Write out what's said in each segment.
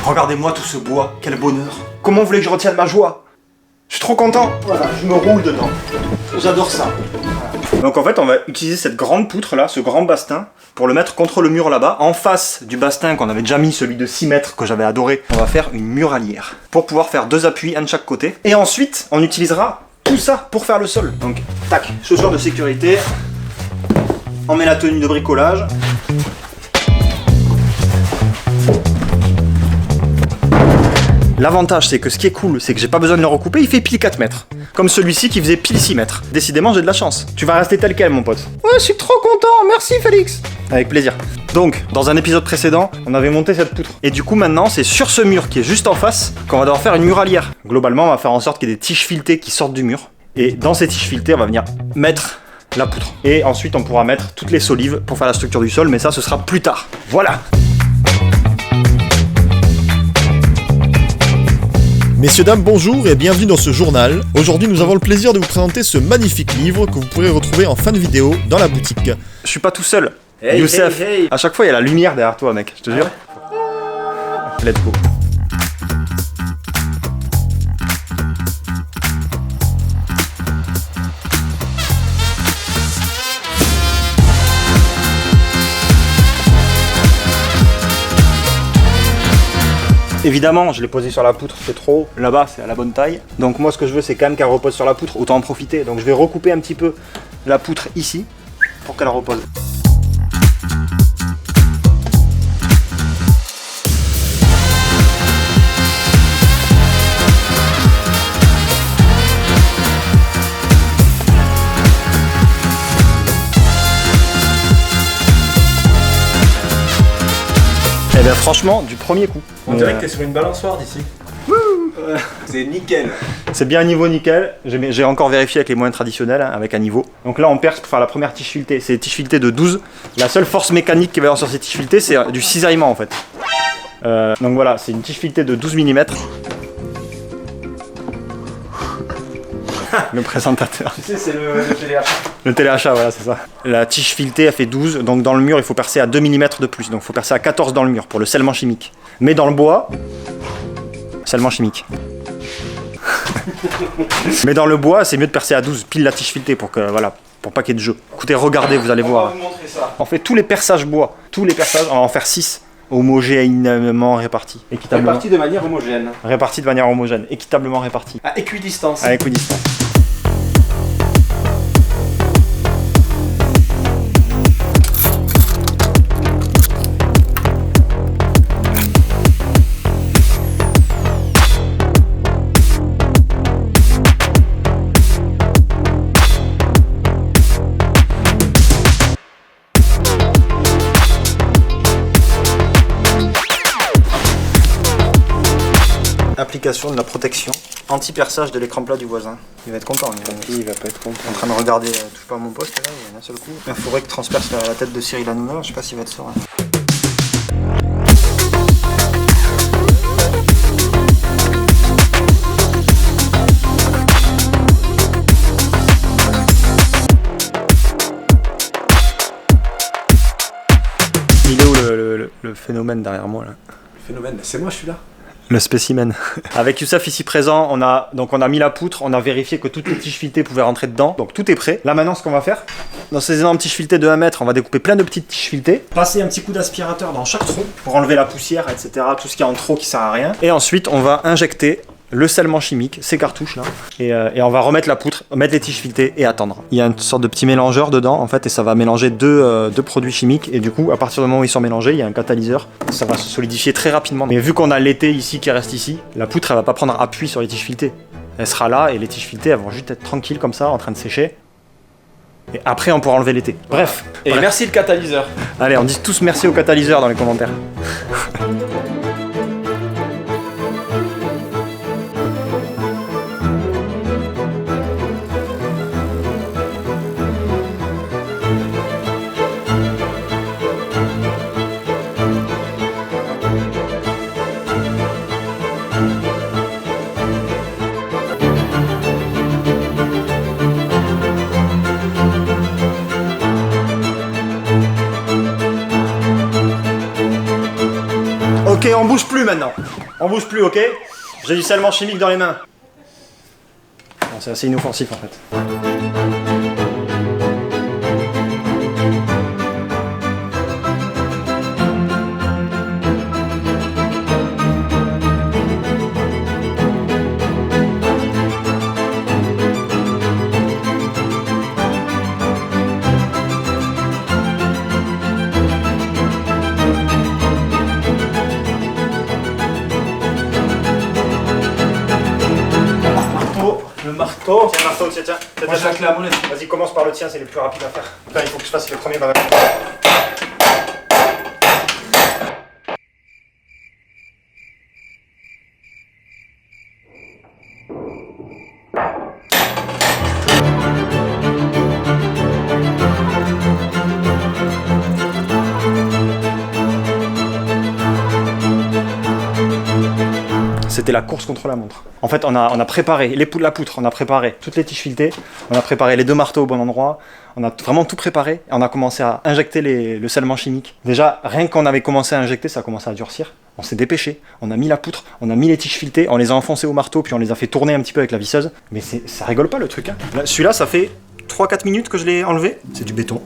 Regardez-moi tout ce bois, quel bonheur. Comment vous voulez que je retienne ma joie? Je suis trop content. Voilà, je me roule dedans. J'adore ça. Voilà. Donc en fait, on va utiliser cette grande poutre là, ce grand bastin, pour le mettre contre le mur là-bas. En face du bastin qu'on avait déjà mis, celui de 6 mètres que j'avais adoré, on va faire une muralière pour pouvoir faire 2 appuis, un de chaque côté. Et ensuite, on utilisera tout ça pour faire le sol. Donc, tac, chaussures de sécurité. On met la tenue de bricolage. L'avantage, c'est que ce qui est cool, c'est que j'ai pas besoin de le recouper, il fait pile 4 mètres. Comme celui-ci qui faisait pile 6 mètres. Décidément, j'ai de la chance. Tu vas rester tel quel, mon pote. Ouais, je suis trop content, merci Félix. Avec plaisir. Donc, dans un épisode précédent, on avait monté cette poutre. Et du coup, maintenant, c'est sur ce mur qui est juste en face qu'on va devoir faire une muralière. Globalement, on va faire en sorte qu'il y ait des tiges filetées qui sortent du mur. Et dans ces tiges filetées, on va venir mettre la poutre. Et ensuite, on pourra mettre toutes les solives pour faire la structure du sol, mais ça, ce sera plus tard. Voilà. Messieurs, dames, bonjour et bienvenue dans ce journal. Aujourd'hui, nous avons le plaisir de vous présenter ce magnifique livre que vous pourrez retrouver en fin de vidéo dans la boutique. Je suis pas tout seul. Hey, Youssef, hey, hey. à chaque fois, il y a la lumière derrière toi, mec, je te jure. Let's go. Évidemment, je l'ai posé sur la poutre, c'est trop haut. Là-bas, c'est à la bonne taille. Donc moi, ce que je veux, c'est quand même qu'elle repose sur la poutre. Autant en profiter. Donc je vais recouper un petit peu la poutre ici pour qu'elle repose. Eh bien franchement, du premier coup. On dirait que t'es sur une balançoire d'ici. C'est nickel. C'est bien un niveau nickel. J'ai encore vérifié avec les moyens traditionnels, hein, avec un niveau. Donc là, on perce pour faire la première tige filetée. C'est des tiges filetées de 12. La seule force mécanique qu'il va y avoir sur ces tiges filetées, c'est du cisaillement en fait. Donc voilà, c'est une tige filetée de 12 mm. Le présentateur. Tu sais, c'est le téléachat. Le téléachat, voilà, c'est ça. La tige filetée, elle fait 12. Donc dans le mur, il faut percer à 2 mm de plus. Donc il faut percer à 14 dans le mur pour le scellement chimique. Mais dans le bois, scellement chimique. Mais dans le bois, c'est mieux de percer à 12, pile la tige filetée pour que, voilà, pour pas qu'il y ait de jeu. Écoutez, regardez, vous allez voir. On va vous montrer ça. On fait tous les perçages bois, tous les perçages, on va en faire 6, homogènement répartis. Équitablement. Réparti de manière homogène. Répartis de manière homogène, équitablement répartis. À équidistance. À équidistance. Application de la protection anti-perçage de l'écran plat du voisin. Il va être content. Il va pas être content. En train de regarder, touche pas à mon poste là, il y a un seul coup. Il faudrait que transperce la tête de Cyril Hanouna, je sais pas s'il va être serein. Il est où le phénomène derrière moi là? Phénomène, c'est moi, je suis là. Le spécimen. Avec Youssef ici présent, on a mis la poutre, on a vérifié que toutes les tiges filetées pouvaient rentrer dedans, donc tout est prêt. Là maintenant, ce qu'on va faire, dans ces énormes tiges filetées de 1 mètre, on va découper plein de petites tiges filetées, passer un petit coup d'aspirateur dans chaque trou pour enlever la poussière, etc., tout ce qui est en trop qui sert à rien. Et ensuite, on va injecter le scellement chimique, ces cartouches là, et on va remettre la poutre, mettre les tiges filetées et attendre. Il y a une sorte de petit mélangeur dedans en fait, et ça va mélanger deux produits chimiques, et du coup à partir du moment où ils sont mélangés, il y a un catalyseur, ça va se solidifier très rapidement. Mais vu qu'on a l'été ici qui reste ici, la poutre elle va pas prendre appui sur les tiges filetées. Elle sera là et les tiges filetées elles vont juste être tranquilles comme ça en train de sécher. Et après on pourra enlever l'été. Bref. Et Bref. merci le catalyseur. Allez, on dit tous merci au catalyseur dans les commentaires. Ok, on bouge plus maintenant. On bouge plus, ok? J'ai du scellement chimique dans les mains. Bon, c'est assez inoffensif en fait. Le marteau. Tiens, marteau, tiens. Moi j'ai la clé à molette. Vas-y, commence par le tien, c'est le plus rapide à faire. Putain, il faut que je fasse le premier quand même. C'était la course contre la montre. En fait, on a préparé la poutre, on a préparé toutes les tiges filetées, on a préparé les 2 marteaux au bon endroit, on a vraiment tout préparé et on a commencé à injecter le scellement chimique. Déjà, rien qu'on avait commencé à injecter, ça a commencé à durcir. On s'est dépêché, on a mis la poutre, on a mis les tiges filetées, on les a enfoncées au marteau, puis on les a fait tourner un petit peu avec la visseuse. Mais ça rigole pas le truc. Hein. Celui-là, ça fait 3-4 minutes que je l'ai enlevé. C'est du béton.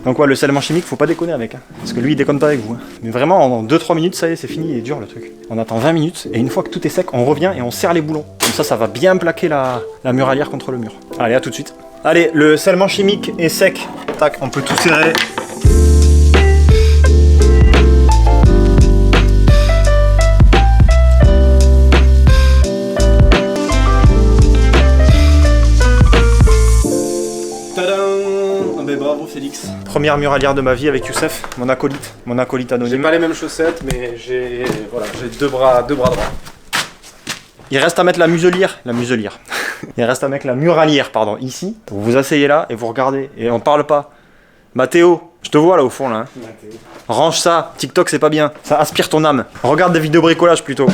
Donc ouais, le scellement chimique, faut pas déconner avec, hein, parce que lui il déconne pas avec vous. Hein. Mais vraiment, en 2-3 minutes, ça y est, c'est fini, il est dur le truc. On attend 20 minutes, et une fois que tout est sec, on revient et on serre les boulons. Comme ça va bien plaquer la muralière contre le mur. Allez, à tout de suite. Allez, le scellement chimique est sec. Tac, on peut tout serrer. Bravo Félix. Première muralière de ma vie avec Youssef, mon acolyte anonyme. J'ai pas les mêmes chaussettes, mais j'ai deux bras droits. Il reste à mettre la muselière. Il reste à mettre la muralière, pardon, ici. Vous vous asseyez là et vous regardez et on parle pas. Mathéo, je te vois là au fond là. Hein. Range ça, TikTok c'est pas bien, ça aspire ton âme. Regarde des vidéos bricolage plutôt.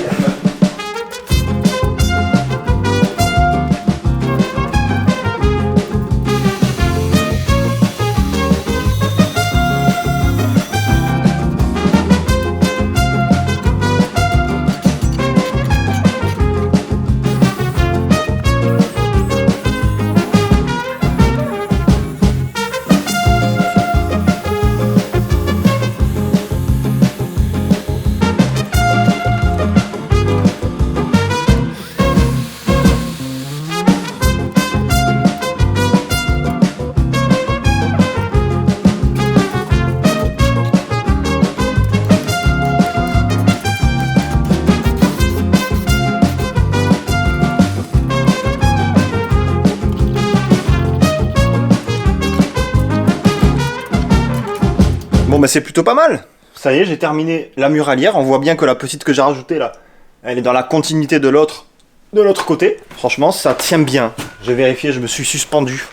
Bon bah c'est plutôt pas mal. Ça y est, j'ai terminé la muralière. On voit bien que la petite que j'ai rajoutée là, elle est dans la continuité de l'autre côté. Franchement, ça tient bien. J'ai vérifié, je me suis suspendu.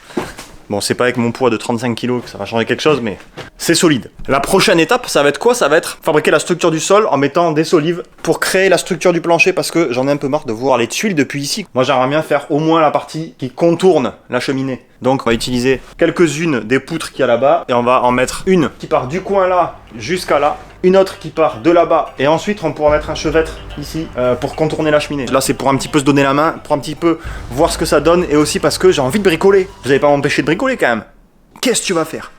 Bon, c'est pas avec mon poids de 35 kg que ça va changer quelque chose, mais c'est solide. La prochaine étape, ça va être quoi? Ça va être fabriquer la structure du sol en mettant des solives pour créer la structure du plancher, parce que j'en ai un peu marre de voir les tuiles depuis ici. Moi, j'aimerais bien faire au moins la partie qui contourne la cheminée. Donc, on va utiliser quelques-unes des poutres qu'il y a là-bas, et on va en mettre une qui part du coin là jusqu'à là, une autre qui part de là-bas, et ensuite on pourra mettre un chevêtre ici pour contourner la cheminée. Là, c'est pour un petit peu se donner la main, pour un petit peu voir ce que ça donne, et aussi parce que j'ai envie de bricoler. Vous n'allez pas m'empêcher de bricoler quand même. Qu'est-ce que tu vas faire?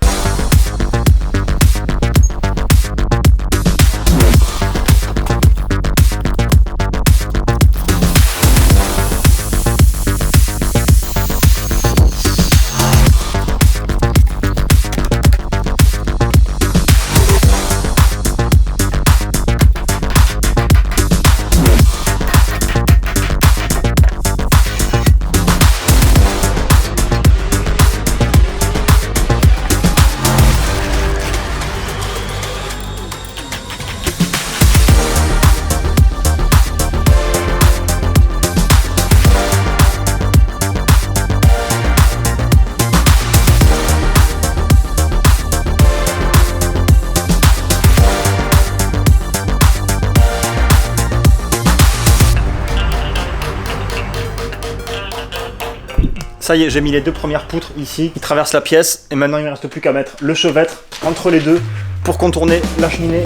Ça y est, j'ai mis les 2 premières poutres ici qui traversent la pièce, et maintenant il ne me reste plus qu'à mettre le chevêtre entre les deux pour contourner la cheminée.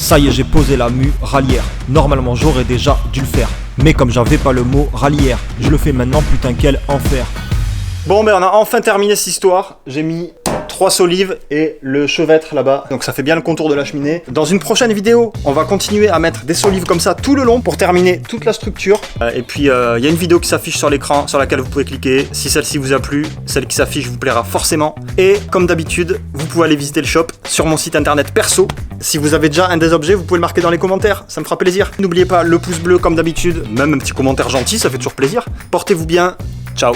Ça y est, j'ai posé la mue rallière. Normalement, j'aurais déjà dû le faire. Mais comme j'avais pas le mot rallière, je le fais maintenant, putain quel enfer. Bon, ben on a enfin terminé cette histoire. J'ai mis 3 solives et le chevêtre là-bas. Donc ça fait bien le contour de la cheminée. Dans une prochaine vidéo, on va continuer à mettre des solives comme ça tout le long pour terminer toute la structure. Et puis il y a une vidéo qui s'affiche sur l'écran sur laquelle vous pouvez cliquer. Si celle-ci vous a plu, celle qui s'affiche vous plaira forcément. Et comme d'habitude, vous pouvez aller visiter le shop sur mon site internet perso. Si vous avez déjà un des objets, vous pouvez le marquer dans les commentaires, ça me fera plaisir. N'oubliez pas le pouce bleu comme d'habitude, même un petit commentaire gentil, ça fait toujours plaisir. Portez-vous bien, ciao.